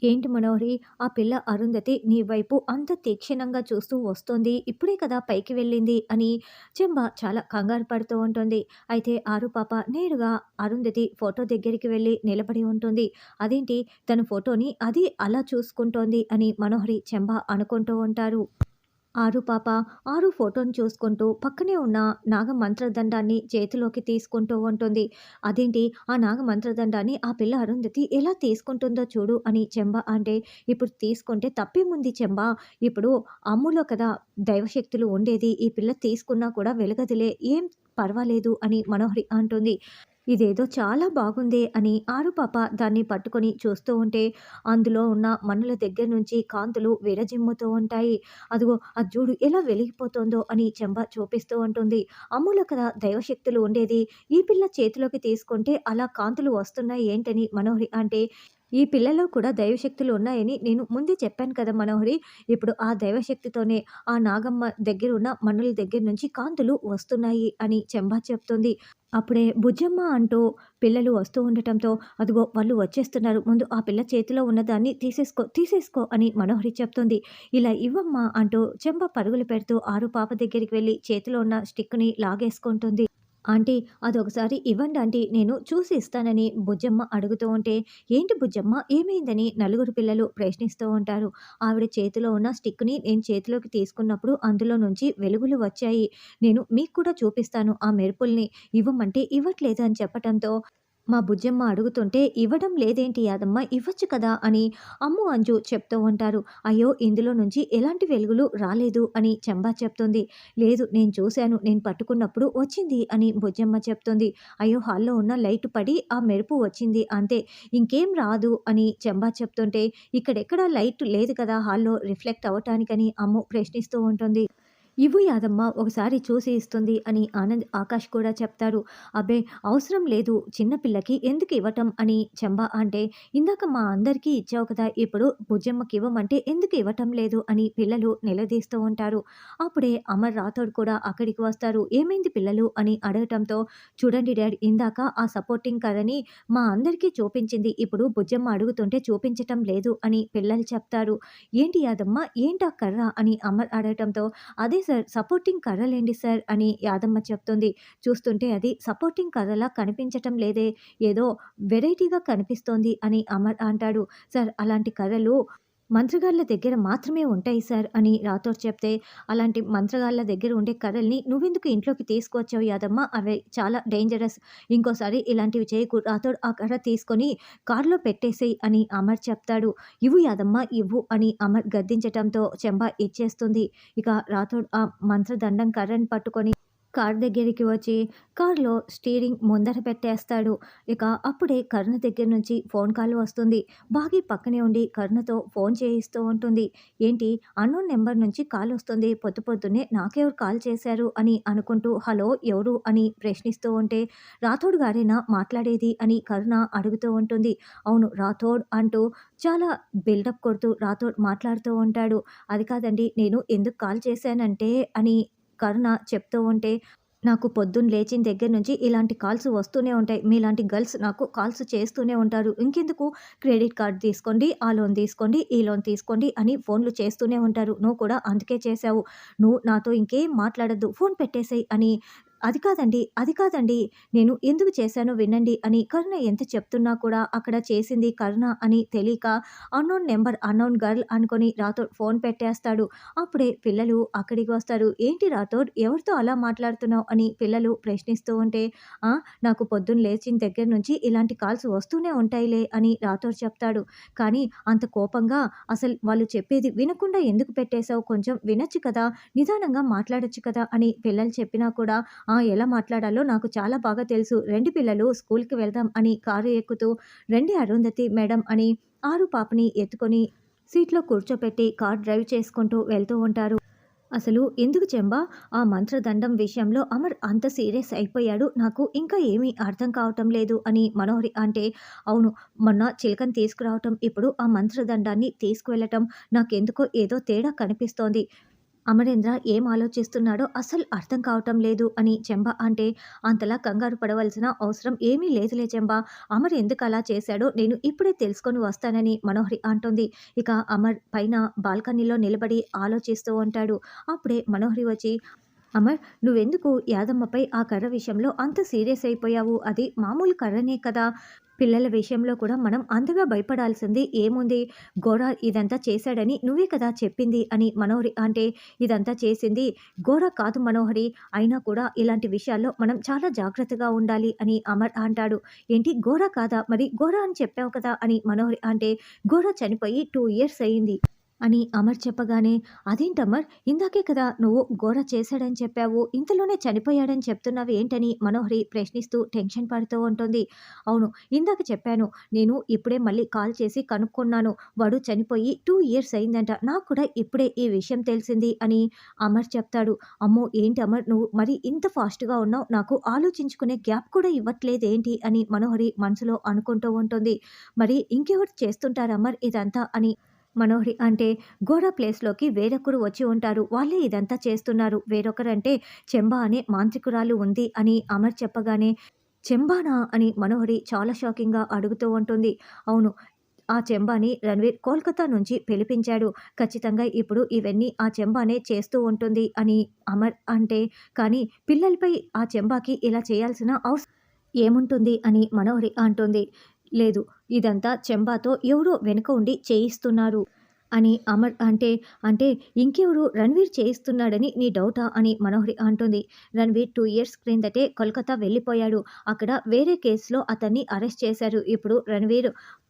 ఏంటి మనోహరి, ఆ పిల్ల అరుంధతి నీ వైపు అంత తీక్షణంగా చూస్తూ వస్తోంది. ఇప్పుడే కదా పైకి వెళ్ళింది అని చెంబ చాలా కంగారు పడుతూ ఉంటుంది. అయితే ఆరు పాప నేరుగా అరుంధతి ఫోటో దగ్గరికి వెళ్ళి నిలబడి ఉంటుంది. అదేంటి తన ఫోటోని అది అలా చూసుకుంటోంది అని మనోహరి, చెంబ అనుకుంటూ ఉంటారు. ఆరు పాప ఆరు ఫోటోని చూసుకుంటూ పక్కనే ఉన్న నాగ మంత్రదండాన్ని చేతిలోకి తీసుకుంటూ ఉంటుంది. అదేంటి ఆ నాగ మంత్రదండాన్ని ఆ పిల్ల అరుంధతి ఎలా తీసుకుంటుందో చూడు అని చెంబ అంటే, ఇప్పుడు తీసుకుంటే తప్పేముంది చెంబ, ఇప్పుడు అమ్ములో కదా దైవశక్తులు ఉండేది, ఈ పిల్ల తీసుకున్నా కూడా వెలగదులే, ఏం పర్వాలేదు అని మనోహరి అంటుంది. ఇదేదో చాలా బాగుందే అని ఆరు పాప దాన్ని పట్టుకొని చూస్తూ ఉంటే, అందులో ఉన్న మనుల దగ్గర నుంచి కాంతులు విరజిమ్ముతూ ఉంటాయి. అదిగో అది చూడు ఎలా వెలిగిపోతోందో అని చెంబ చూపిస్తూ ఉంటుంది. అమ్ములో కదా దైవశక్తులు ఉండేది, ఈ పిల్ల చేతిలోకి తీసుకుంటే అలా కాంతులు వస్తున్నాయి ఏంటని మనోహరి అంటే, ఈ పిల్లలో కూడా దైవశక్తులు ఉన్నాయని నేను ముందే చెప్పాను కదా మనోహరి. ఇప్పుడు ఆ దైవశక్తితోనే ఆ నాగమ్మ దగ్గరున్న మనుల దగ్గర నుంచి కాంతులు వస్తున్నాయి అని చెంబ చెప్తుంది. అప్పుడే బుజ్జమ్మ అంటూ పిల్లలు వస్తూ ఉండటంతో, అదిగో వాళ్ళు వచ్చేస్తున్నారు, ముందు ఆ పిల్ల చేతిలో ఉన్నదాన్ని తీసేసుకో, తీసేసుకో అని మనోహరి చెప్తుంది. ఇలా ఇవ్వమ్మా అంటూ చెంబ పరుగులు పెడుతూ ఆరు పాప దగ్గరికి వెళ్ళి చేతిలో ఉన్న స్టిక్‌ని లాగేసుకుంటుంది. ఆంటీ అదొకసారి ఇవ్వండి ఆంటీ, నేను చూసి ఇస్తానని బుజ్జమ్మ అడుగుతూ ఉంటే, ఏంటి బుజ్జమ్మ ఏమైందని నలుగురు పిల్లలు ప్రశ్నిస్తూ ఉంటారు. ఆవిడ చేతిలో ఉన్న స్టిక్‌ని నేను చేతిలోకి తీసుకున్నప్పుడు అందులో నుంచి వెలుగులు వచ్చాయి. నేను మీకు కూడా చూపిస్తాను ఆ మెరుపుల్ని, ఇవ్వమంటే ఇవ్వట్లేదు అని చెప్పటంతో, మా బుజ్జమ్మ అడుగుతుంటే ఇవ్వడం లేదేంటి యాదమ్మ, ఇవ్వచ్చు కదా అని అమ్ము, అంజు చెప్తూ ఉంటారు. అయ్యో ఇందులో నుంచి ఎలాంటి వెలుగులు రాలేదు అని చంబా చెప్తుంది. లేదు నేను చూశాను, నేను పట్టుకున్నప్పుడు వచ్చింది అని బుజ్జమ్మ చెప్తుంది. అయ్యో హాల్లో ఉన్న లైట్ పడి ఆ మెరుపు వచ్చింది అంతే, ఇంకేం రాదు అని చంబా చెప్తుంటే, ఇక్కడెక్కడ లైట్ లేదు కదా హాల్లో రిఫ్లెక్ట్ అవ్వటానికని అమ్ము ప్రశ్నిస్తూ ఉంటుంది. ఇవ్వు యాదమ్మ ఒకసారి చూసి ఇస్తుంది అని ఆనంద్, ఆకాష్ కూడా చెప్తారు. అబ్బే అవసరం లేదు చిన్న పిల్లకి ఎందుకు ఇవ్వటం అని చంబా అంటే, ఇందాక మా అందరికీ ఇచ్చావు కదా, ఇప్పుడు బుజ్జమ్మకి ఇవ్వమంటే ఎందుకు ఇవ్వటం లేదు అని పిల్లలు నిలదీస్తూ ఉంటారు. అప్పుడే అమర్ రాథోడ్ కూడా అక్కడికి వస్తారు. ఏమైంది పిల్లలు అని అడగటంతో, చూడండి డాడీ ఇందాక ఆ సపోర్టింగ్ కర్రని మా అందరికీ చూపించింది, ఇప్పుడు బుజ్జమ్మ అడుగుతుంటే చూపించటం లేదు అని పిల్లలు చెప్తారు. ఏంటి యాదమ్మ ఏంటా కర్ర అని అమర్ అడగటంతో, అదే సార్ సపోర్టింగ్ కర్రలేండి సార్ అని యాదమ్మ చెప్తుంది. చూస్తుంటే అది సపోర్టింగ్ కర్రలా కనిపించటం లేదే, ఏదో వెరైటీగా కనిపిస్తోంది అని అమర్ అంటాడు. సార్ అలాంటి కర్రలు మంత్రగాళ్ళ దగ్గర మాత్రమే ఉంటాయి సార్ అని రాథోడ్ చెప్తే, అలాంటి మంత్రగాళ్ళ దగ్గర ఉండే కర్రల్ని నువ్వెందుకు ఇంట్లోకి తీసుకొచ్చావు యాదమ్మ, అవి చాలా డేంజరస్, ఇంకోసారి ఇలాంటివి చేయకు, రాథోడ్ ఆ కర్ర తీసుకొని కారులో పెట్టేసేయ్ అని అమర్ చెప్తాడు. ఇవ్వు యాదమ్మ ఇవ్వు అని అమర్ గద్దించటంతో చెంబ ఇచ్చేస్తుంది. ఇక రాథోడ్ ఆ మంత్రదండం కర్రని పట్టుకొని కారు దగ్గరికి వచ్చి కారులో స్టీరింగ్ ముందర పెట్టేస్తాడు. ఇక అప్పుడే కరుణ దగ్గర నుంచి ఫోన్ కాల్ వస్తుంది. బాగి పక్కనే ఉండి కరుణతో ఫోన్ చేయిస్తూ ఉంటుంది. ఏంటి అన్నోన్ నెంబర్ నుంచి కాల్ వస్తుంది, పొద్దు పొద్దున్నే నాకెవరు కాల్ చేశారు అని అనుకుంటూ హలో ఎవరు అని ప్రశ్నిస్తూ ఉంటే, రాథోడ్ గారేనా మాట్లాడేది అని కరుణ అడుగుతూ ఉంటుంది. అవును రాథోడ్ అంటూ చాలా బిల్డప్ కొడుతూ రాథోడ్ మాట్లాడుతూ ఉంటాడు. అది కాదండి నేను ఎందుకు కాల్ చేశానంటే అని కరుణ చెప్తూ ఉంటే, నాకు పొద్దున్న లేచిన దగ్గర నుంచి ఇలాంటి కాల్స్ వస్తూనే ఉంటాయి, మీలాంటి గర్ల్స్ నాకు కాల్స్ చేస్తూనే ఉంటారు, ఇంకెందుకు క్రెడిట్ కార్డ్ తీసుకోండి, ఆ లోన్ తీసుకోండి, ఈ లోన్ తీసుకోండి అని ఫోన్లు చేస్తూనే ఉంటారు, నువ్వు కూడా అందుకే చేశావు, నువ్వు నాతో ఇంకేం మాట్లాడొద్దు ఫోన్ పెట్టేసేయ్ అని, అది కాదండి అది కాదండి నేను ఎందుకు చేశానో వినండి అని కరుణ ఎంత చెప్తున్నా కూడా అక్కడ చేసింది కరుణ అని తెలియక అన్నోన్ నెంబర్ అన్నోన్ గర్ల్ అనుకొని రాథోడ్ ఫోన్ పెట్టేస్తాడు. అప్పుడే పిల్లలు అక్కడికి వస్తారు. ఏంటి రాథోడ్ ఎవరితో అలా మాట్లాడుతున్నావు అని పిల్లలు ప్రశ్నిస్తూ ఉంటే, "ఆ! నాకు పొద్దున్న లేచిన దగ్గర నుంచి ఇలాంటి కాల్స్ వస్తూనే ఉంటాయిలే" అని రాథోడ్ చెప్తాడు. కానీ అంత కోపంగా అసలు వాళ్ళు చెప్పేది వినకుండా ఎందుకు పెట్టేశావు? కొంచెం వినొచ్చు కదా! నిదానంగా మాట్లాడొచ్చు కదా! అని పిల్లలు చెప్పినా కూడా, ఎలా మాట్లాడాలో నాకు చాలా బాగా తెలుసు, రండి పిల్లలు స్కూల్‌కి వెళ్దాం అని కారు ఎక్కుతూ, రండి అరుంధతి మేడం అని ఆరు పాపని ఎత్తుకొని సీట్‌లో కూర్చోపెట్టి కార్ డ్రైవ్ చేసుకుంటూ వెళ్తూ ఉంటారు. అసలు ఎందుకు చెంబా ఆ మంత్రదండం విషయంలో అమర్ అంత సీరియస్ అయిపోయాడు, నాకు ఇంకా ఏమీ అర్థం కావటం లేదు అని మనోహరి అంటే, అవును మొన్న చిలకని తీసుకురావటం, ఇప్పుడు ఆ మంత్రదండాన్ని తీసుకువెళ్ళటం నాకెందుకో ఏదో తేడా కనిపిస్తోంది. అమరేంద్ర ఏం ఆలోచిస్తున్నాడో అస్సలు అర్థం కావటం లేదు అని చెంబ అంటే, అంతలా కంగారు పడవలసిన అవసరం ఏమీ లేదులే చెంబ. అమర్ ఎందుకు అలా చేశాడో నేను ఇప్పుడే తెలుసుకొని వస్తానని మనోహరి అంటుంది. ఇక అమర్ పైన బాల్కనీలో నిలబడి ఆలోచిస్తూ ఉంటాడు. అప్పుడే మనోహరి వచ్చి, అమర్, నువ్వెందుకు యాదమ్మపై ఆ కర్ర విషయంలో అంత సీరియస్ అయిపోయావు? అది మామూలు కర్రనే కదా! పిల్లల విషయంలో కూడా మనం అంతగా భయపడాల్సింది ఏముంది? గోర ఇదంతా చేశాడని నువ్వే కదా చెప్పింది అని మనోహరి అంటే, ఇదంతా చేసింది గోర కాదు మనోహరి. అయినా కూడా ఇలాంటి విషయాల్లో మనం చాలా జాగ్రత్తగా ఉండాలి అని అమర్ అంటాడు. ఏంటి గోర కాదా? మరి గోర అని చెప్పావు కదా అని మనోహరి అంటే, గోర చనిపోయి 2 ఇయర్స్ అయింది అని అమర్ చెప్పగానే, అదేంటమర్, ఇందాకే కదా నువ్వు గోర చేశాడని చెప్పావు, ఇంతలోనే చనిపోయాడని చెప్తున్నావు ఏంటని మనోహరి ప్రశ్నిస్తూ టెన్షన్ పడుతూ ఉంటుంది. అవును, ఇందాక చెప్పాను. నేను ఇప్పుడే మళ్ళీ కాల్ చేసి కనుక్కున్నాను. వాడు చనిపోయి 2 ఇయర్స్ అయిందంట. నాకు కూడా ఇప్పుడే ఈ విషయం తెలిసింది అని అమర్ చెప్తాడు. అమ్మో, ఏంటి అమర్, నువ్వు మరి ఇంత ఫాస్ట్‌గా ఉన్నావు. నాకు ఆలోచించుకునే గ్యాప్ కూడా ఇవ్వట్లేదేంటి అని మనోహరి మనసులో అనుకుంటూ ఉంటుంది. మరి ఇంకెవరు చేస్తుంటారు అమర్ ఇదంతా అని మనోహరి అంటే, గోడ ప్లేస్‌లోకి వేరొకరు వచ్చి ఉంటారు. వాళ్ళే ఇదంతా చేస్తున్నారు. వేరొకరంటే చెంబా అనే మాంత్రికురాలు ఉంది అని అమర్ చెప్పగానే, చెంబానా అని మనోహరి చాలా షాకింగ్‌గా అడుగుతూ ఉంటుంది. అవును, ఆ చెంబాని రణ్వీర్ కోల్కతా నుంచి పిలిపించాడు. ఖచ్చితంగా ఇప్పుడు ఇవన్నీ ఆ చెంబానే చేస్తూ ఉంటుంది అని అమర్ అంటే, కానీ పిల్లలపై ఆ చెంబాకి ఇలా చేయాల్సిన ఏముంటుంది అని మనోహరి అంటుంది. లేదు, ఇదంతా చెంబాతో ఎవరో వెనుక ఉండి చేయిస్తున్నారు అని అమర్ అంటే, అంటే ఇంకెవరు రణ్వీర్ చేయిస్తున్నాడని నీ డౌటా అని మనోహరి అంటుంది. రణ్వీర్ 2 ఇయర్స్ క్రిందటే కోల్కతా వెళ్ళిపోయాడు. అక్కడ వేరే కేసులో అతన్ని అరెస్ట్ చేశారు. ఇప్పుడు రణ్వీర్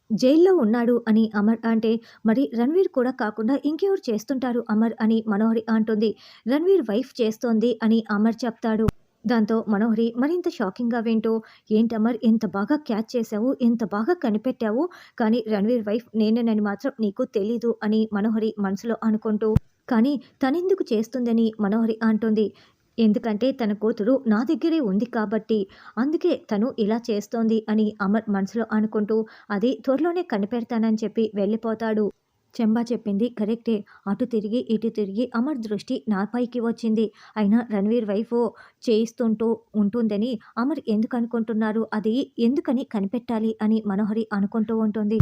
జైల్లో ఉన్నాడు అని అమర్ అంటే, మరి రణ్వీర్ కూడా కాకుండా ఇంకెవరు చేస్తుంటారు అమర్ అని మనోహరి అంటుంది. రణ్వీర్ వైఫ్ చేస్తోంది అని అమర్ చెప్తాడు. దాంతో మనోహరి మరింత షాకింగ్‌గా వింటూ, ఏంటమర్, ఎంత బాగా క్యాచ్ చేశావు, ఎంత బాగా కనిపెట్టావు, కానీ రణ్వీర్ వైఫ్ నేనేనని మాత్రం నీకు తెలీదు అని మనోహరి మనసులో అనుకుంటూ, కానీ తనెందుకు చేస్తుందని మనోహరి అంటుంది. ఎందుకంటే తన కూతురు నా దగ్గరే ఉంది కాబట్టి, అందుకే తను ఇలా చేస్తోంది అని అమర్ మనసులో అనుకుంటూ, అది త్వరలోనే కనిపెడతానని చెప్పి వెళ్ళిపోతాడు. చెంబా చెప్పింది కరెక్టే. అటు తిరిగి, ఇటు తిరిగి అమర్ దృష్టి నాపైకి వచ్చింది. అయినా రణ్వీర్ వైఫు చేయిస్తుంటూ ఉంటుందని అమర్ ఎందుకనుకుంటున్నారు? అది ఎందుకని కనిపెట్టాలి అని మనోహరి అనుకుంటూ ఉంటుంది.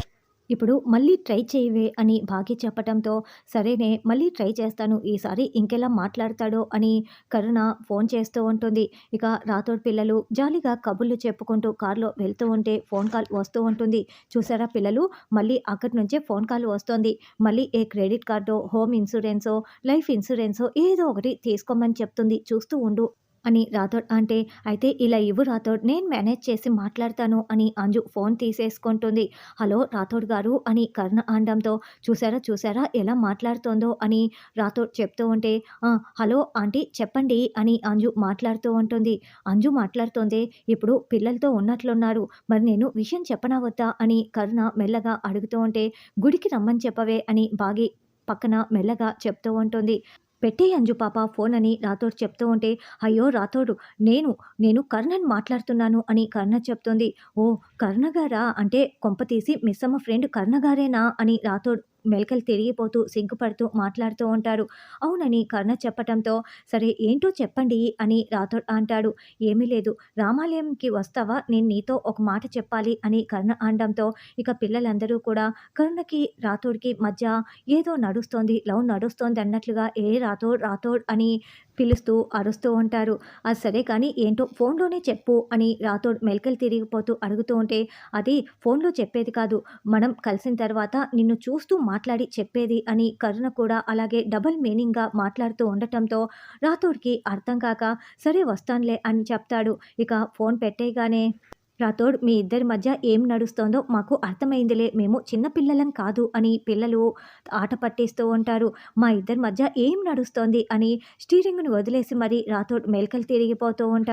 ఇప్పుడు మళ్ళీ ట్రై చేయవే అని భాగ్య చెప్పటంతో, సరేనే మళ్ళీ ట్రై చేస్తాను. ఈసారి ఇంకెలా మాట్లాడతాడో అని కరుణ ఫోన్ చేస్తూ ఉంటుంది. ఇక రాథోడ్ పిల్లలు జాలీగా కబుర్లు చెప్పుకుంటూ కారులో వెళ్తూ ఉంటే ఫోన్ కాల్ వస్తూ ఉంటుంది. చూసారా పిల్లలు, మళ్ళీ అక్కడి నుంచే ఫోన్ కాల్ వస్తోంది. మళ్ళీ ఏ క్రెడిట్ కార్డో, హోమ్ ఇన్సూరెన్సో, లైఫ్ ఇన్సూరెన్సో ఏదో ఒకటి తీసుకోమని చెప్తుంది. చూస్తూ ఉండు అని రాథోడ్ అంటే, అయితే ఇలా ఇవ్వు రాథోడ్, నేను మేనేజ్ చేసి మాట్లాడతాను అని అంజు ఫోన్ తీసేసుకుంటుంది. హలో రాథోడ్ గారు అని కరుణ అనడంతో, చూసారా చూసారా ఎలా మాట్లాడుతోందో అని రాథోడ్ చెప్తూ ఉంటే, హలో ఆంటీ చెప్పండి అని అంజు మాట్లాడుతూ ఉంటుంది. అంజు మాట్లాడుతోందే, ఇప్పుడు పిల్లలతో ఉన్నట్లున్నారు, మరి నేను విషయం చెప్పనా వద్దా అని కరుణ మెల్లగా అడుగుతూ ఉంటే, గుడికి రమ్మని చెప్పవే అని బాగి పక్కన మెల్లగా చెప్తూ ఉంటుంది. పెట్టేయ్ అంజు పాప ఫోన్ అని రాథోడ్ చెప్తూ ఉంటే, అయ్యో రాథోడు, నేను నేను కర్ణని మాట్లాడుతున్నాను అని కర్ణ చెప్తుంది. ఓ, కర్ణ గారా? అంటే కొంపతీసి మిస్సమ్మ ఫ్రెండ్ కర్ణ గారేనా అని రాథోడ్ మెలికలు తిరిగిపోతూ సిగ్గుపడుతూ మాట్లాడుతూ ఉంటారు. అవునని కర్ణ చెప్పటంతో, సరే ఏంటో చెప్పండి అని రాథోడ్ అంటాడు. ఏమీ లేదు, రామాలయంకి వస్తావా, నేను నీతో ఒక మాట చెప్పాలి అని కర్ణ అనడంతో, ఇక పిల్లలందరూ కూడా కరుణకి రాథోడ్‌కి మధ్య ఏదో నడుస్తోంది, లవ్ నడుస్తోంది అన్నట్లుగా ఏ రాథోడ్ రాథోడ్ అని పిలుస్తూ అరుస్తూ ఉంటారు. అది సరే కానీ ఏంటో ఫోన్‌లోనే చెప్పు అని రాథోడ్ మెలికలు తిరిగిపోతూ అడుగుతూ ఉంటే, అది ఫోన్‌లో చెప్పేది కాదు, మనం కలిసిన తర్వాత నిన్ను చూస్తూ మాట్లాడి చెప్పేది అని కరుణ కూడా అలాగే డబుల్ మీనింగ్‌గా మాట్లాడుతూ ఉండటంతో రాథోడ్‌కి అర్థం కాక, సరే వస్తానులే అని చెప్తాడు. ఇక ఫోన్ పెట్టేయగానే, రాథోడ్, మీ ఇద్దరి మధ్య ఏం నడుస్తోందో మాకు అర్థమైందిలే, మేము చిన్న పిల్లలం కాదు అని పిల్లలు ఆట పట్టిస్తూ ఉంటారు. మా ఇద్దరి మధ్య ఏం నడుస్తోంది అని స్టీరింగ్‌ని వదిలేసి మరి రాథోడ్ మెలికలు తిరిగిపోతూ ఉంటాడు.